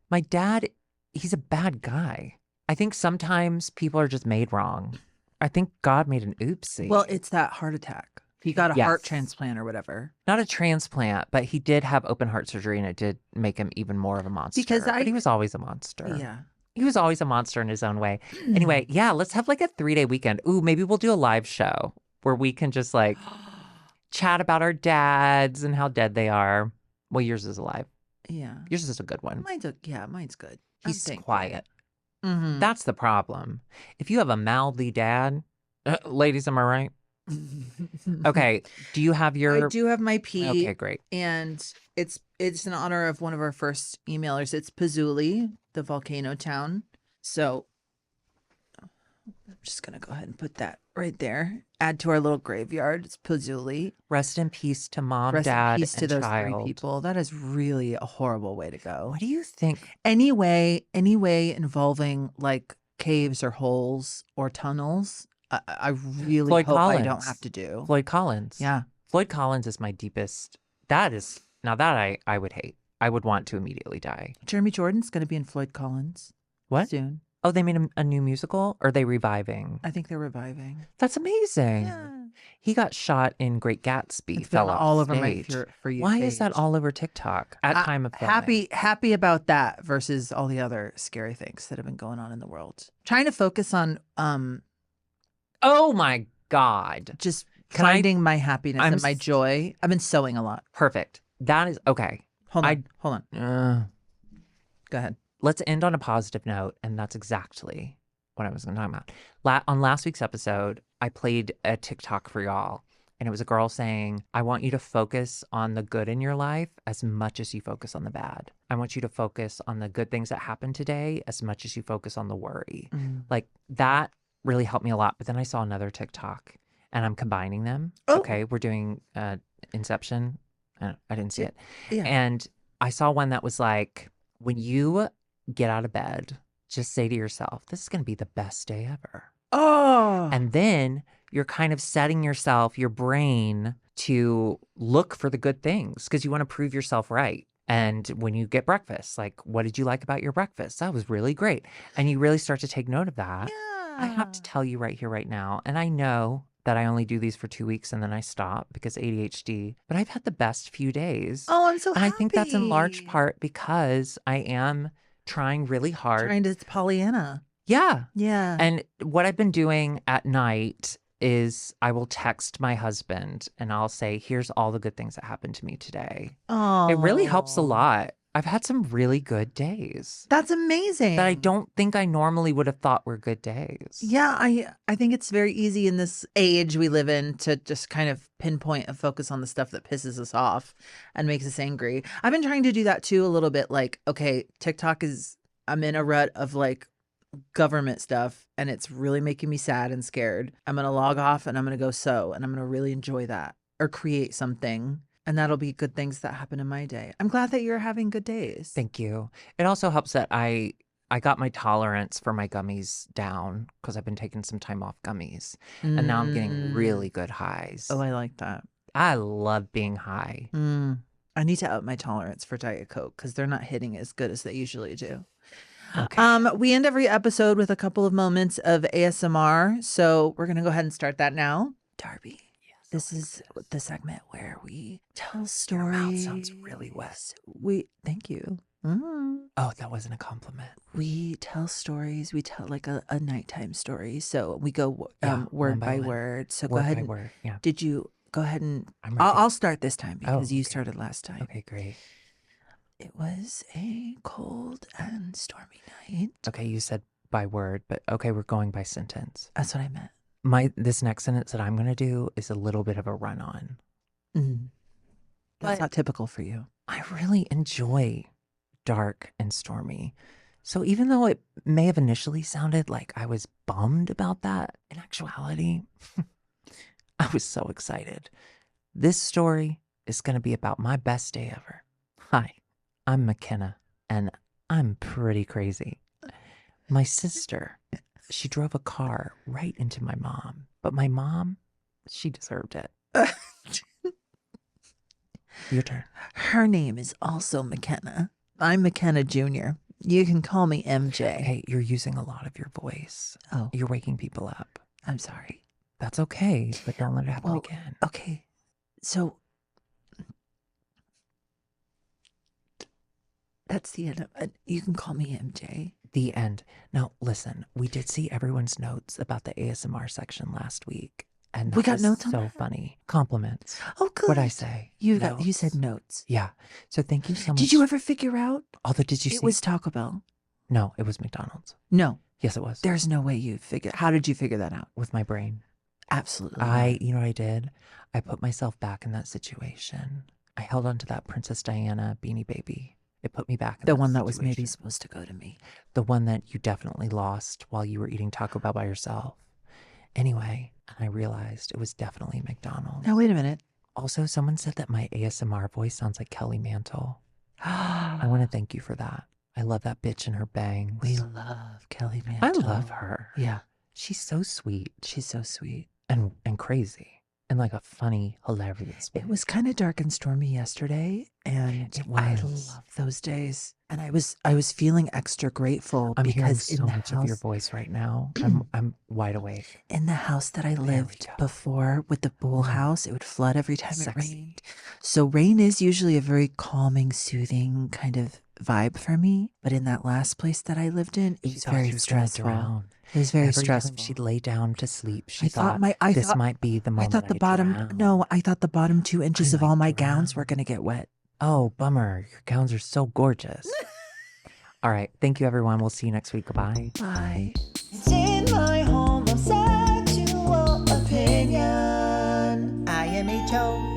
My dad, he's a bad guy. I think sometimes people are just made wrong. I think God made an oopsie. Well, it's that heart attack. He got a Yes. heart transplant or whatever. Not a transplant, but he did have open heart surgery, and it did make him even more of a monster. But he was always a monster. Yeah. He was always a monster in his own way. Anyway, yeah, let's have like a 3-day weekend. Ooh, maybe we'll do a live show where we can just like chat about our dads and how dead they are. Well, yours is alive. Yeah. Yours is a good one. Mine's good. He's quiet. Mm-hmm. That's the problem. If you have a mouthy dad, ladies, am I right? Okay. Do you have your? I do have my P. Okay, great. And it's in honor of one of our first emailers. It's Pazuli, the volcano town. So I'm just gonna go ahead and put that right there. Add to our little graveyard. It's Pazuli. Rest in peace to mom, Rest dad, in peace to and those child. 3 people. That is really a horrible way to go. What do you think? Any way involving like caves or holes or tunnels, I really Floyd hope I Collins. don't have to do. Floyd Collins. Yeah. Floyd Collins is my deepest. That is now that I would hate. I would want to immediately die. Jeremy Jordan's going to be in Floyd Collins. What? Soon. Oh, they made a new musical? Or are they reviving? I think they're reviving. That's amazing. Yeah. He got shot in Great Gatsby. It's Fell been off all over stage. my For You Why page. is that all over TikTok at time of filming? Happy about that versus all the other scary things that have been going on in the world. Trying to focus on Oh my God. just Can I- finding my happiness I'm and my joy. I've been sewing a lot. Perfect. That is okay. Hold on. Go ahead. Let's end on a positive note, and that's exactly what I was going to talk about. On last week's episode, I played a TikTok for y'all, and it was a girl saying, I want you to focus on the good in your life as much as you focus on the bad. I want you to focus on the good things that happened today as much as you focus on the worry. Like that really helped me a lot. But then I saw another TikTok, and I'm combining them. Oh. Okay, we're doing Inception. I didn't see it. Yeah. And I saw one that was like, when you get out of bed, just say to yourself, this is going to be the best day ever. Oh. And then you're kind of setting yourself, your brain, to look for the good things because you want to prove yourself right. And when you get breakfast, like, what did you like about your breakfast? That was really great. And you really start to take note of that. Yeah. I have to tell you right here, right now, and I know that I only do these for 2 weeks and then I stop because ADHD, but I've had the best few days. Oh, I'm so and happy. I think that's in large part because I am trying really hard. Trying to Pollyanna. Yeah. Yeah. And what I've been doing at night is I will text my husband and I'll say, here's all the good things that happened to me today. Oh. It really helps a lot. I've had some really good days That's amazing. that I don't think I normally would have thought were good days. Yeah, I think it's very easy in this age we live in to just kind of pinpoint and focus on the stuff that pisses us off and makes us angry. I've been trying to do that too a little bit. Like, okay, TikTok I'm in a rut of like government stuff and it's really making me sad and scared. I'm going to log off and I'm going to go sew and I'm going to really enjoy that or create something. And that'll be good things that happen in my day. I'm glad that you're having good days. Thank you. It also helps that I got my tolerance for my gummies down because I've been taking some time off gummies. And now I'm getting really good highs. Oh, I like that. I love being high. I need to up my tolerance for Diet Coke because they're not hitting as good as they usually do. Okay. We end every episode with a couple of moments of ASMR. So we're going to go ahead and start that now. Darby. This is the segment where we tell stories. Your mouth sounds really wet. Thank you. Oh, that wasn't a compliment. We tell stories. We tell like a nighttime story. So we go Yeah, word one by by one. word. So go Word ahead. by And, word. Yeah. Did you go ahead and I'm ready. I'll start this time because you okay. started last time. Okay, great. It was a cold and stormy night. Okay, you said by word, but okay, we're going by sentence. That's what I meant. This next sentence that I'm going to do is a little bit of a run on. That's But not typical for you. I really enjoy dark and stormy. So even though it may have initially sounded like I was bummed about that, in actuality, I was so excited. This story is going to be about my best day ever. Hi, I'm McKenna, and I'm pretty crazy. My sister, she drove a car right into my mom, but my mom, she deserved it. Your turn. Her name is also McKenna. I'm McKenna Jr. You can call me MJ. Hey, you're using a lot of your voice. Oh, You're waking people up. I'm sorry. That's okay, but don't let it happen Well, again. Okay. So that's the end of it. You can call me MJ. The end. Now, listen, we did see everyone's notes about the ASMR section last week. And We that got was notes on so that? funny. Compliments. Oh, good. What'd I say? You said notes. Yeah. So thank you so much. Did you ever figure out Although, did you it see? was Taco Bell? No, it was McDonald's. No, Yes, it was. there's no way you figured. How did you figure that out? With my brain. Absolutely. not. You know what I did? I put myself back in that situation. I held on to that Princess Diana Beanie Baby. It put me back in The that one that was maybe situation. supposed to go to me. The one that you definitely lost while you were eating Taco Bell by yourself. Anyway, and I realized it was definitely McDonald's. Now wait a minute. Also, someone said that my ASMR voice sounds like Kelly Mantle. I want to thank you for that. I love that bitch and her bangs. We love Kelly I Mantle. love her. Yeah, She's so sweet she's so sweet. and crazy and like a funny, hilarious way. It was kind of dark and stormy yesterday, and It I was. love those days. And I was feeling extra grateful I'm hearing because so much of your voice right now. I'm wide awake. in the house that I we lived go. before with the pool house, it would flood every time it Sexy. rained. So rain is usually a very calming, soothing kind of vibe for me. But in that last place that I lived in, it She was thought very she was gonna stressful. drown. It was very Every stressful. time she'd lay down to sleep, she I thought this might be the I moment. thought the bottom drown. no, I thought the bottom 2 inches of might all my gowns drown. were gonna get wet. Oh, bummer. Your gowns are so gorgeous. All right. Thank you, everyone. We'll see you next week. Goodbye. Bye. It's in my homosexual opinion. IMHO.